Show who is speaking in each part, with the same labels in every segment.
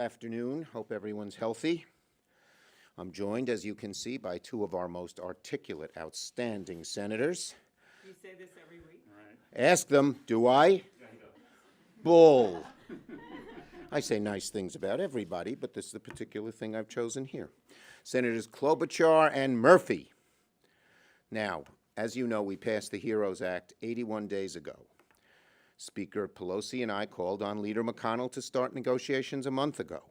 Speaker 1: Afternoon. Hope everyone's healthy. I'm joined, as you can see, by two of our most articulate, outstanding senators.
Speaker 2: You say this every week?
Speaker 3: Right.
Speaker 1: Ask them, do I? Bull. I say nice things about everybody, but this is the particular thing I've chosen here. Senators Klobuchar and Murphy. Now, as you know, we passed the HEROES Act 81 days ago. Speaker Pelosi and I called on Leader McConnell to start negotiations a month ago.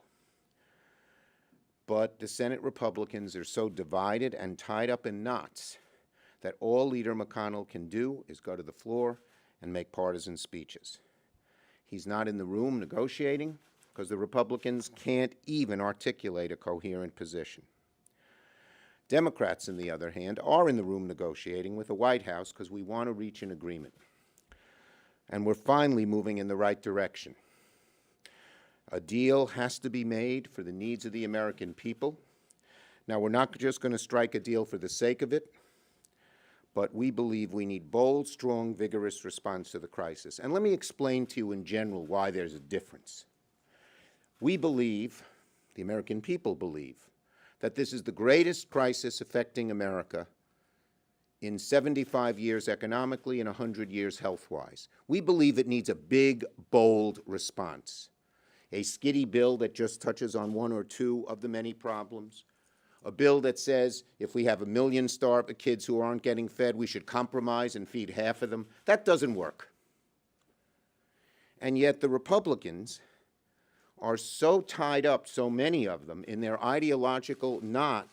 Speaker 1: But the Senate Republicans are so divided and tied up in knots that all Leader McConnell can do is go to the floor and make partisan speeches. He's not in the room negotiating because the Republicans can't even articulate a coherent position. Democrats, on the other hand, are in the room negotiating with the White House because we want to reach an agreement. And we're finally moving in the right direction. A deal has to be made for the needs of the American people. Now, we're not just going to strike a deal for the sake of it, but we believe we need bold, strong, vigorous response to the crisis. And let me explain to you in general why there's a difference. We believe, the American people believe, that this is the greatest crisis affecting America in 75 years economically and 100 years health-wise. We believe it needs a big, bold response. A skitty bill that just touches on one or two of the many problems. A bill that says if we have 1 million kids who aren't getting fed, we should compromise and feed half of them. That doesn't work. And yet the Republicans are so tied up, so many of them, in their ideological knot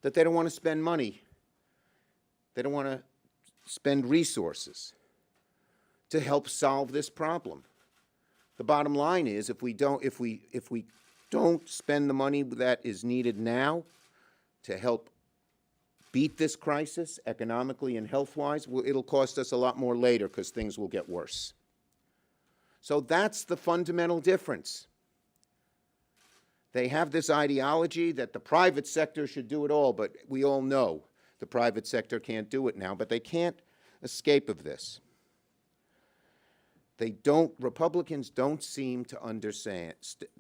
Speaker 1: that they don't want to spend money. They don't want to spend resources to help solve this problem. The bottom line is if we don't spend the money that is needed now to help beat this crisis economically and health-wise, it'll cost us a lot more later because things will get worse. So that's the fundamental difference. They have this ideology that the private sector should do it all, but we all know the private sector can't do it now, but they can't escape of this. Republicans don't seem to understand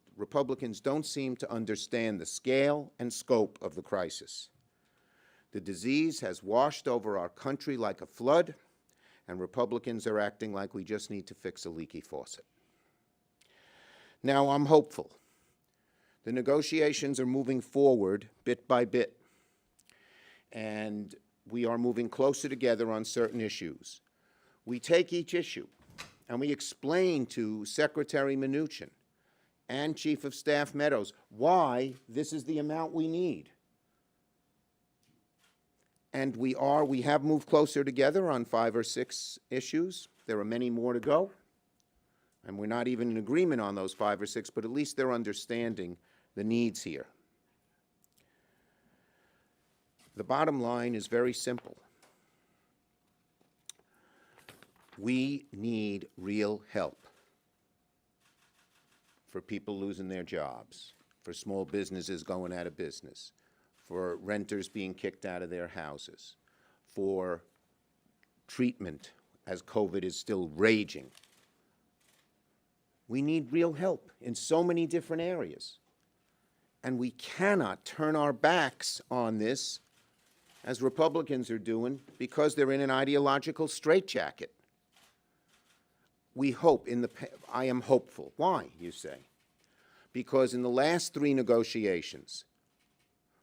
Speaker 1: the scale and scope of the crisis. The disease has washed over our country like a flood, and Republicans are acting like we just need to fix a leaky faucet. Now, I'm hopeful. The negotiations are moving forward bit by bit, and we are moving closer together on certain issues. We take each issue, and we explain to Secretary Mnuchin and Chief of Staff Meadows why this is the amount we need. And we have moved closer together on 5 or 6 issues. There are many more to go. And we're not even in agreement on those 5 or 6, but at least they're understanding the needs here. The bottom line is very simple. We need real help for people losing their jobs, for small businesses going out of business, for renters being kicked out of their houses, for treatment as COVID is still raging. We need real help in so many different areas. And we cannot turn our backs on this, as Republicans are doing, because they're in an ideological straitjacket. We hope I am hopeful. Why, you say? Because in the last 3 negotiations,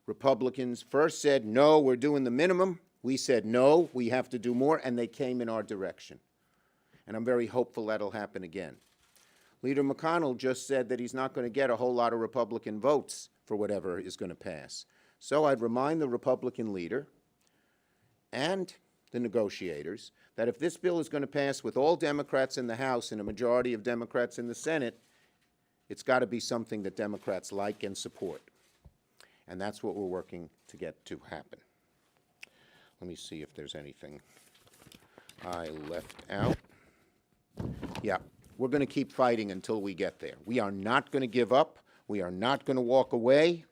Speaker 1: Republicans first said, no, we're doing the minimum. We said, no, we have to do more, and they came in our direction. And I'm very hopeful that'll happen again. Leader McConnell just said that he's not going to get a whole lot of Republican votes for whatever is going to pass. So I'd remind the Republican leader and the negotiators that if this bill is going to pass with all Democrats in the House and a majority of Democrats in the Senate, it's got to be something that Democrats like and support. And that's what we're working to get to happen. Let me see if there's anything I left out. Yeah, we're going to keep fighting until we get there. We are not going to give up. We are not going to walk away.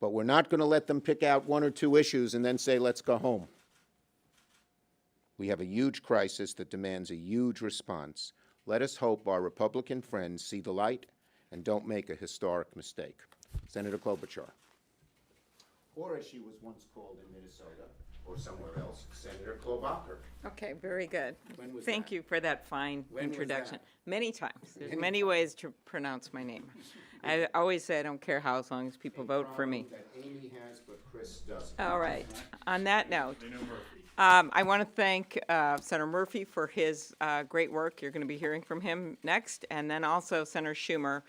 Speaker 1: But we're not going to let them pick out 1 or 2 issues and then say, let's go home. We have a huge crisis that demands a huge response. Let us hope our Republican friends see the light and don't make a historic mistake. Senator Klobuchar. Or as she was once called in Minnesota or somewhere else, Senator Klobuchar.
Speaker 2: Okay, very good.
Speaker 1: When was
Speaker 2: Thank
Speaker 1: that?
Speaker 2: you for that fine
Speaker 1: When was
Speaker 2: introduction.
Speaker 1: that?
Speaker 2: Many times. There's many ways to pronounce my name. I always say I don't care how, as long as people vote for me.
Speaker 1: That Amy has, but Chris doesn't.
Speaker 2: All right. On that note, I want to thank Senator Murphy for his great work. You're going to be hearing from him next. And then also Senator Schumer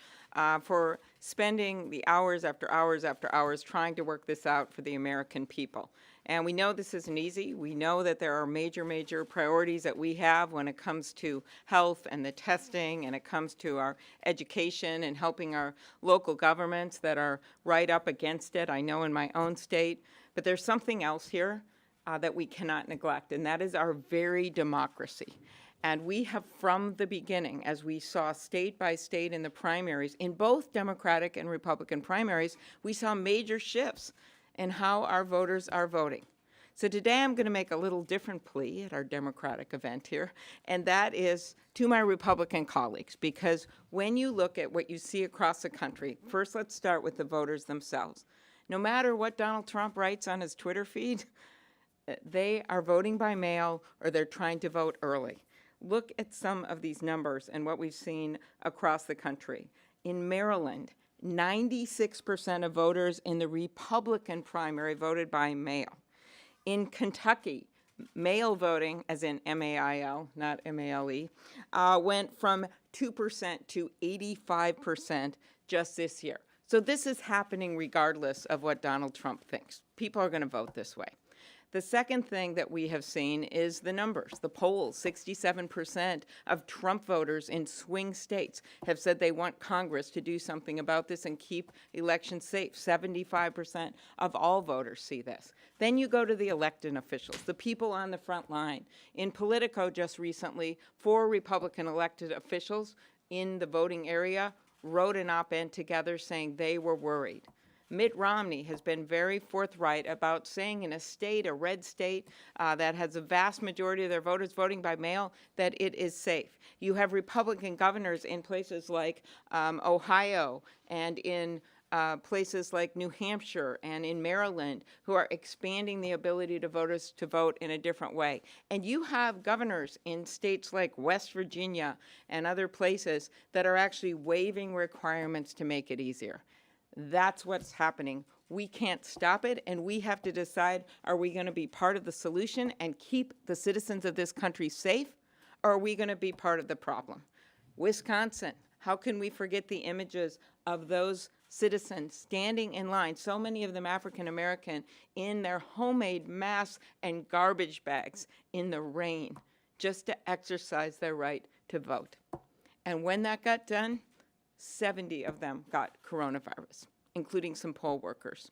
Speaker 2: for spending the hours after hours after hours trying to work this out for the American people. And we know this isn't easy. We know that there are major, major priorities that we have when it comes to health and the testing, and it comes to our education and helping our local governments that are right up against it. I know in my own state. But there's something else here that we cannot neglect, and that is our very democracy. And we have, from the beginning, as we saw state by state in the primaries, in both Democratic and Republican primaries, we saw major shifts in how our voters are voting. So today I'm going to make a little different plea at our Democratic event here, and that is to my Republican colleagues, because when you look at what you see across the country, first let's start with the voters themselves. No matter what Donald Trump writes on his Twitter feed, they are voting by mail or they're trying to vote early. Look at some of these numbers and what we've seen across the country. In Maryland, 96% of voters in the Republican primary voted by mail. In Kentucky, mail voting, as in M-A-I-L, not M-A-L-E, went from 2% to 85% just this year. So this is happening regardless of what Donald Trump thinks. People are going to vote this way. The second thing that we have seen is the numbers, the polls. 67% of Trump voters in swing states have said they want Congress to do something about this and keep elections safe. 75% of all voters see this. Then you go to the elected officials, the people on the front line. In Politico just recently, 4 Republican elected officials in the voting area wrote an op-ed together saying they were worried. Mitt Romney has been very forthright about saying in a state, a red state, that has a vast majority of their voters voting by mail, that it is safe. You have Republican governors in places like Ohio and in places like New Hampshire and in Maryland who are expanding the ability to voters to vote in a different way. And you have governors in states like West Virginia and other places that are actually waiving requirements to make it easier. That's what's happening. We can't stop it, and we have to decide, are we going to be part of the solution and keep the citizens of this country safe, or are we going to be part of the problem? Wisconsin, how can we forget the images of those citizens standing in line, so many of them African American, in their homemade masks and garbage bags in the rain, just to exercise their right to vote. And when that got done, 70 of them got coronavirus, including some poll workers.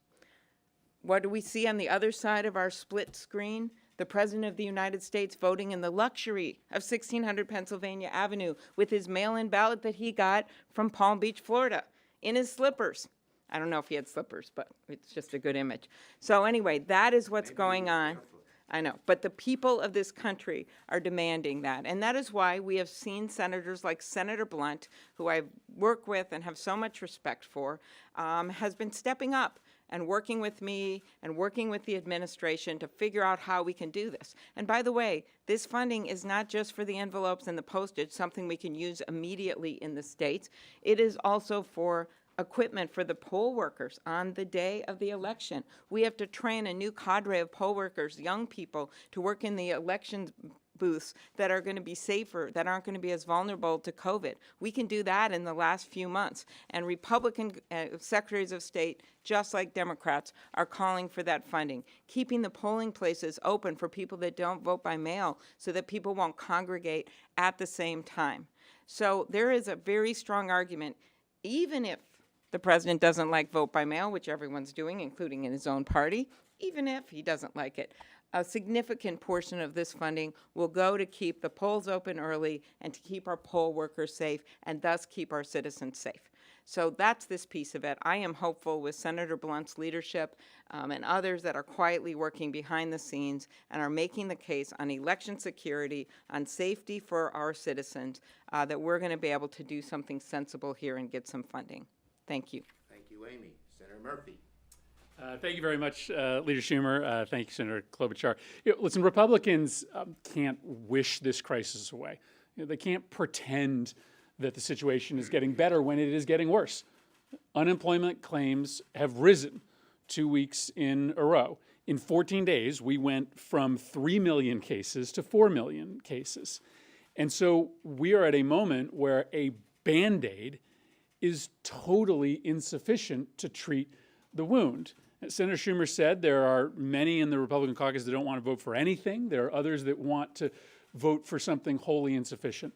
Speaker 2: What do we see on the other side of our split screen? The President of the United States voting in the luxury of 1600 Pennsylvania Avenue with his mail-in ballot that he got from Palm Beach, Florida, in his slippers. I don't know if he had slippers, but it's just a good image. So anyway, that is what's going on. I know, but the people of this country are demanding that. And that is why we have seen senators like Senator Blunt, who I work with and have so much respect for, has been stepping up and working with me and working with the administration to figure out how we can do this. And by the way, this funding is not just for the envelopes and the postage, something we can use immediately in the states. It is also for equipment for the poll workers on the day of the election. We have to train a new cadre of poll workers, young people, to work in the election booths that are going to be safer, that aren't going to be as vulnerable to COVID. We can do that in the last few months. And Republican secretaries of state, just like Democrats, are calling for that funding, keeping the polling places open for people that don't vote by mail so that people won't congregate at the same time. So there is a very strong argument, even if the president doesn't like vote by mail, which everyone's doing, including in his own party, even if he doesn't like it, a significant portion of this funding will go to keep the polls open early and to keep our poll workers safe and thus keep our citizens safe. So that's this piece of it. I am hopeful with Senator Blunt's leadership and others that are quietly working behind the scenes and are making the case on election security, on safety for our citizens, that we're going to be able to do something sensible here and get some funding. Thank you.
Speaker 1: Thank you, Amy. Senator Murphy.
Speaker 3: Thank you very much, Leader Schumer. Thank you, Senator Klobuchar. Listen, Republicans can't wish this crisis away. They can't pretend that the situation is getting better when it is getting worse. Unemployment claims have risen 2 weeks in a row. In 14 days, we went from 3 million cases to 4 million cases. And so we are at a moment where a Band-Aid is totally insufficient to treat the wound. As Senator Schumer said, there are many in the Republican caucus that don't want to vote for anything. There are others that want to vote for something wholly insufficient.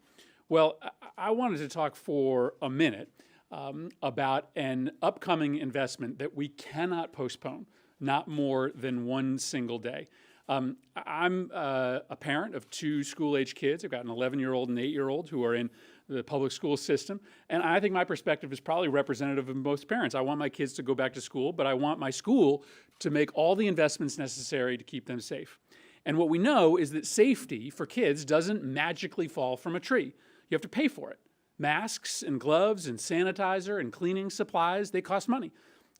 Speaker 3: Well, I wanted to talk for a minute about an upcoming investment that we cannot postpone, not more than one single day. I'm a parent of 2 school-age kids. I've got an 11-year-old and 8-year-old who are in the public school system. And I think my perspective is probably representative of most parents. I want my kids to go back to school, but I want my school to make all the investments necessary to keep them safe. And what we know is that safety for kids doesn't magically fall from a tree. You have to pay for it. Masks and gloves and sanitizer and cleaning supplies, they cost money.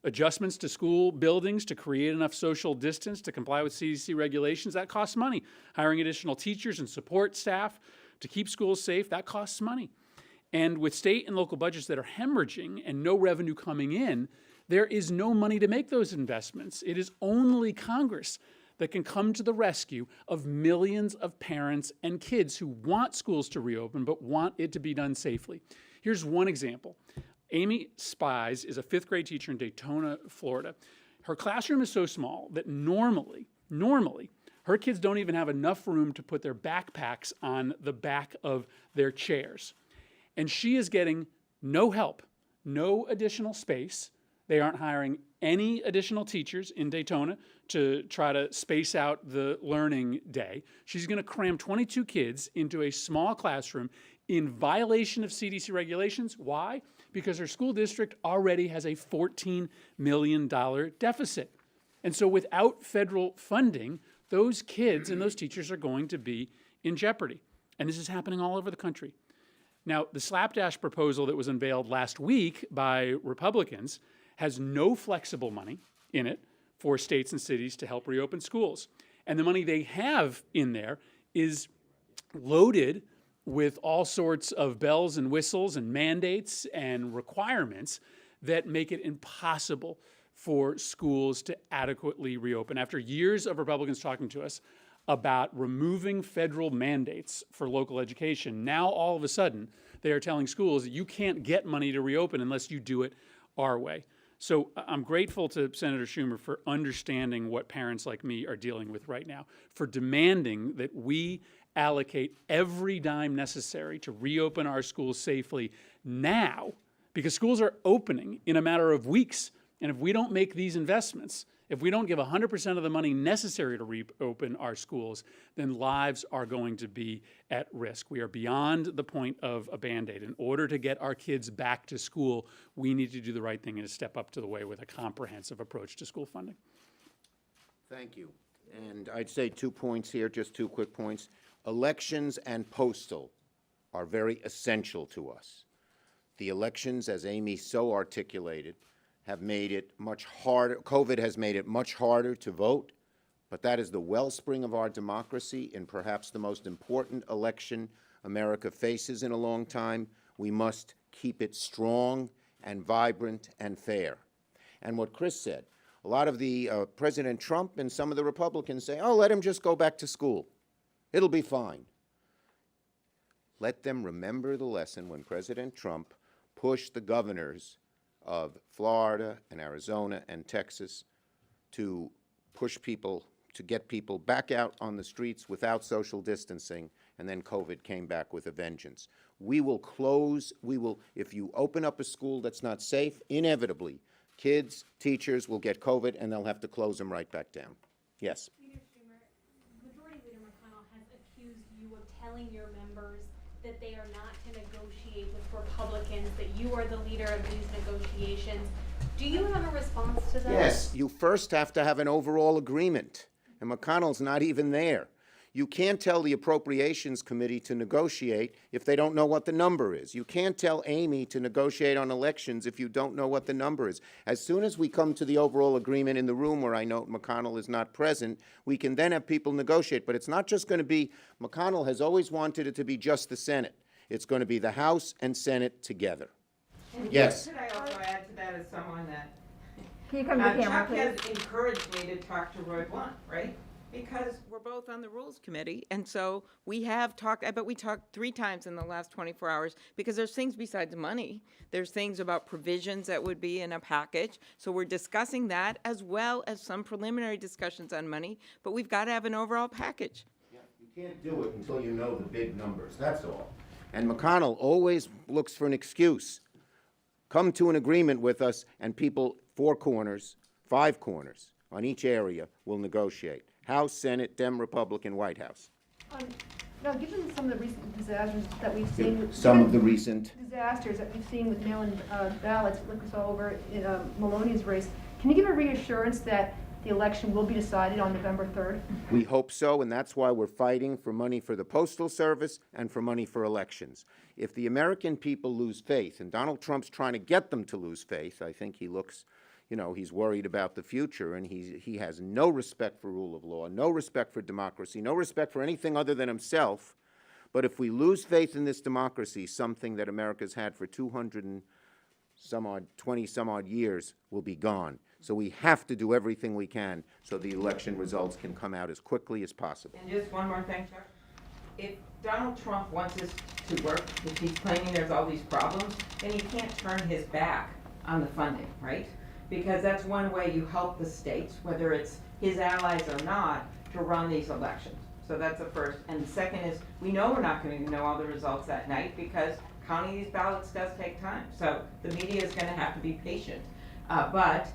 Speaker 3: Adjustments to school buildings to create enough social distance to comply with CDC regulations, that costs money. Hiring additional teachers and support staff to keep schools safe, that costs money. And with state and local budgets that are hemorrhaging and no revenue coming in, there is no money to make those investments. It is only Congress that can come to the rescue of millions of parents and kids who want schools to reopen but want it to be done safely. Here's one example. Amy Spies is a 5th grade teacher in Daytona, Florida. Her classroom is so small that normally, her kids don't even have enough room to put their backpacks on the back of their chairs. And she is getting no help, no additional space. They aren't hiring any additional teachers in Daytona to try to space out the learning day. She's going to cram 22 kids into a small classroom in violation of CDC regulations. Why? Because her school district already has a $14 million deficit. And so without federal funding, those kids and those teachers are going to be in jeopardy. And this is happening all over the country. Now, the slapdash proposal that was unveiled last week by Republicans has no flexible money in it for states and cities to help reopen schools. And the money they have in there is loaded with all sorts of bells and whistles and mandates and requirements that make it impossible for schools to adequately reopen. After years of Republicans talking to us about removing federal mandates for local education, now all of a sudden they are telling schools that you can't get money to reopen unless you do it our way. So I'm grateful to Senator Schumer for understanding what parents like me are dealing with right now, for demanding that we allocate every dime necessary to reopen our schools safely now, because schools are opening in a matter of weeks. And if we don't make these investments, if we don't give 100% of the money necessary to reopen our schools, then lives are going to be at risk. We are beyond the point of a Band-Aid. In order to get our kids back to school, we need to do the right thing and to step up to the way with a comprehensive approach to school funding.
Speaker 1: Thank you. And I'd say 2 points here, just 2 quick points. Elections and postal are very essential to us. The elections, as Amy so articulated, have made it much harder. COVID has made it much harder to vote, but that is the wellspring of our democracy in perhaps the most important election America faces in a long time. We must keep it strong and vibrant and fair. And what Chris said, a lot of the President Trump and some of the Republicans say, oh, let him just go back to school. It'll be fine. Let them remember the lesson when President Trump pushed the governors of Florida and Arizona and Texas to push people, to get people back out on the streets without social distancing, and then COVID came back with a vengeance. We will close, if you open up a school that's not safe, inevitably, kids, teachers will get COVID and they'll have to close them right back down. Yes?
Speaker 4: Leader Schumer, Majority Leader McConnell has accused you of telling your members that they are not to negotiate with Republicans Republicans that you are the leader of these negotiations. Do you have a response to that?
Speaker 1: Yes, you first have to have an overall agreement, and McConnell's not even there. You can't tell the Appropriations Committee to negotiate if they don't know what the number is. You can't tell Amy to negotiate on elections if you don't know what the number is. As soon as we come to the overall agreement in the room where I note McConnell is not present, we can then have people negotiate. But it's not just going to be, McConnell has always wanted it to be just the Senate. It's going to be the House and Senate together. Yes.
Speaker 2: Could I also add to that as someone that,
Speaker 5: Can you come to the camera,
Speaker 2: Chuck
Speaker 5: please?
Speaker 2: has encouraged me to talk to Roy Blunt, right? Because we're both on the Rules Committee, and so we have talked, I bet we talked 3 times in the last 24 hours, because there's things besides money. There's things about provisions that would be in a package, so we're discussing that as well as some preliminary discussions on money, but we've got to have an overall package.
Speaker 1: Yeah, you can't do it until you know the big numbers, that's all. And McConnell always looks for an excuse. Come to an agreement with us, and people, 4 corners, 5 corners on each area will negotiate. House, Senate, Dem, Republican, White House.
Speaker 5: Now, given some of the recent disasters that we've seen, with
Speaker 1: Some of the recent,
Speaker 5: disasters that we've seen with mail-in ballots, like we saw over in Maloney's race, can you give a reassurance that the election will be decided on November 3rd?
Speaker 1: we hope so, and that's why we're fighting for money for the Postal Service and for money for elections. If the American people lose faith, and Donald Trump's trying to get them to lose faith, I think he looks, you know, he's worried about the future, and he has no respect for rule of law, no respect for democracy, no respect for anything other than himself. But if we lose faith in this democracy, something that America's had for 20 some odd years will be gone. So we have to do everything we can so the election results can come out as quickly as possible.
Speaker 2: And just one more thing, Chuck. If Donald Trump wants this to work, if he's claiming there's all these problems, then he can't turn his back on the funding, right? Because that's one way you help the states, whether it's his allies or not, to run these elections. So that's the first. And the second is, we know we're not going to know all the results that night because counting these ballots does take time. So the media is going to have to be patient. But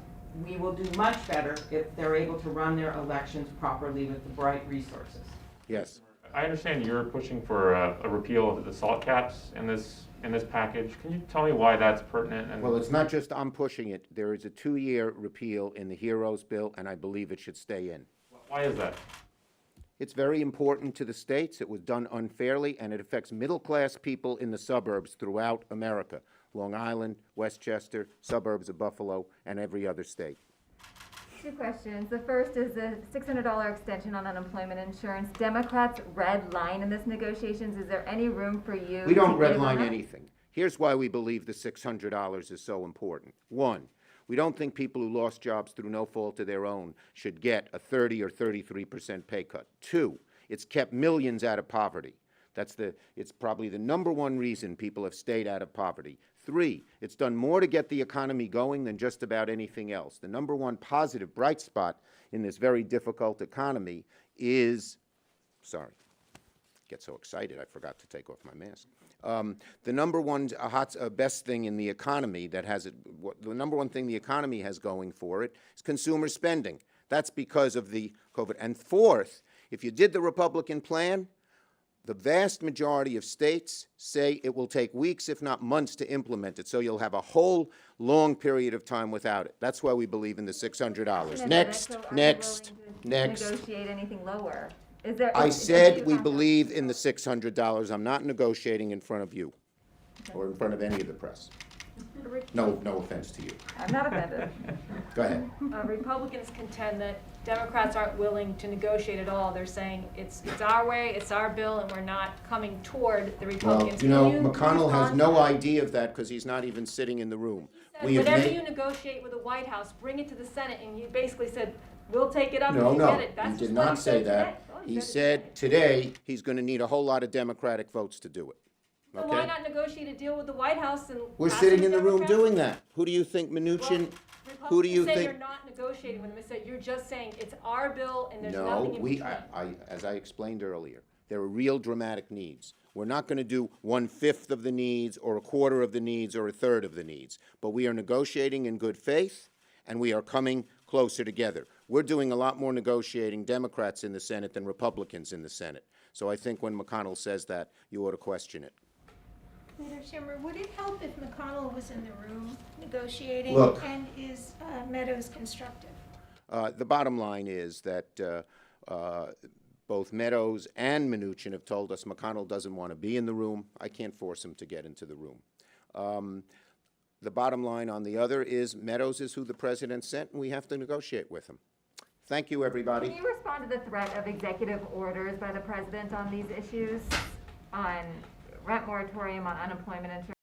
Speaker 2: we will do much better if they're able to run their elections properly with the right resources.
Speaker 1: Yes.
Speaker 6: I understand you're pushing for a repeal of the salt caps in this package. Can you tell me why that's pertinent? And
Speaker 1: Well, it's not just I'm pushing it. There is a 2-year repeal in the HEROES bill, and I believe it should stay in.
Speaker 6: why is that?
Speaker 1: It's very important to the states. It was done unfairly, and it affects middle-class people in the suburbs throughout America. Long Island, Westchester, suburbs of Buffalo, and every other state.
Speaker 5: 2 questions. The first is the $600 extension on unemployment insurance. Democrats red line in this negotiations. Is there any room for you?
Speaker 1: We don't
Speaker 5: to give
Speaker 1: redline
Speaker 5: on that?
Speaker 1: anything. Here's why we believe the $600 is so important. 1, we don't think people who lost jobs through no fault of their own should get a 30 or 33% pay cut. 2, it's kept millions out of poverty. It's probably the #1 reason people have stayed out of poverty. 3, it's done more to get the economy going than just about anything else. The #1 positive bright spot in this very difficult economy is, sorry, get so excited I forgot to take off my mask. The #1 best thing in the economy that has it, the #1 thing the economy has going for it is consumer spending. That's because of the COVID. And 4th, if you did the Republican plan, the vast majority of states say it will take weeks, if not months, to implement it. So you'll have a whole long period of time without it. That's why we believe in the $600.
Speaker 5: So
Speaker 1: Next,
Speaker 5: are you
Speaker 1: next,
Speaker 5: willing to
Speaker 1: next.
Speaker 5: negotiate anything lower? Is there?
Speaker 1: I
Speaker 5: is
Speaker 1: said
Speaker 5: you
Speaker 1: we
Speaker 5: have-
Speaker 1: believe in the $600. I'm not negotiating in front of you or in front of any of the press. No offense to you.
Speaker 5: I'm not offended.
Speaker 1: Go ahead.
Speaker 7: Republicans contend that Democrats aren't willing to negotiate at all. They're saying it's our way, it's our bill, and we're not coming toward the
Speaker 1: Well,
Speaker 7: Republicans.
Speaker 1: you know,
Speaker 7: Can
Speaker 1: McConnell has
Speaker 7: respond
Speaker 1: no
Speaker 7: to that?
Speaker 1: idea of that because he's not even sitting in the room. We have
Speaker 7: Whatever
Speaker 1: made-
Speaker 7: you negotiate with the White House, bring it to the Senate, and you basically said, we'll take it up if
Speaker 1: No,
Speaker 7: you
Speaker 1: no,
Speaker 7: get it.
Speaker 1: he
Speaker 7: That's
Speaker 1: did
Speaker 7: just what
Speaker 1: not say
Speaker 7: said
Speaker 1: that.
Speaker 7: today. Oh,
Speaker 1: He
Speaker 7: it
Speaker 1: said today he's going to need a whole lot of Democratic votes to do it.
Speaker 7: So why
Speaker 1: Okay?
Speaker 7: not negotiate a deal with the White House and
Speaker 1: We're
Speaker 7: pass
Speaker 1: sitting
Speaker 7: it
Speaker 1: in the room
Speaker 7: Democrats?
Speaker 1: doing that. Who do you think Mnuchin, who do you
Speaker 7: Republicans say
Speaker 1: think?
Speaker 7: you're not negotiating with them. They said you're just saying it's our bill and there's
Speaker 1: No,
Speaker 7: nothing in between.
Speaker 1: as I explained earlier, there are real dramatic needs. We're not going to do 1/5 of the needs or 1/4 of the needs or 1/3 of the needs, but we are negotiating in good faith and we are coming closer together. We're doing a lot more negotiating, Democrats in the Senate, than Republicans in the Senate. So I think when McConnell says that, you ought to question it.
Speaker 8: Leader Schumer, would it help if McConnell was in the room negotiating?
Speaker 1: Look.
Speaker 8: And is Meadows constructive?
Speaker 1: The bottom line is that both Meadows and Mnuchin have told us McConnell doesn't want to be in the room. I can't force him to get into the room. The bottom line on the other is Meadows is who the president sent, and we have to negotiate with him. Thank you, everybody.
Speaker 5: Can you respond to the threat of executive orders by the president on these issues, on rent moratorium, on unemployment insurance?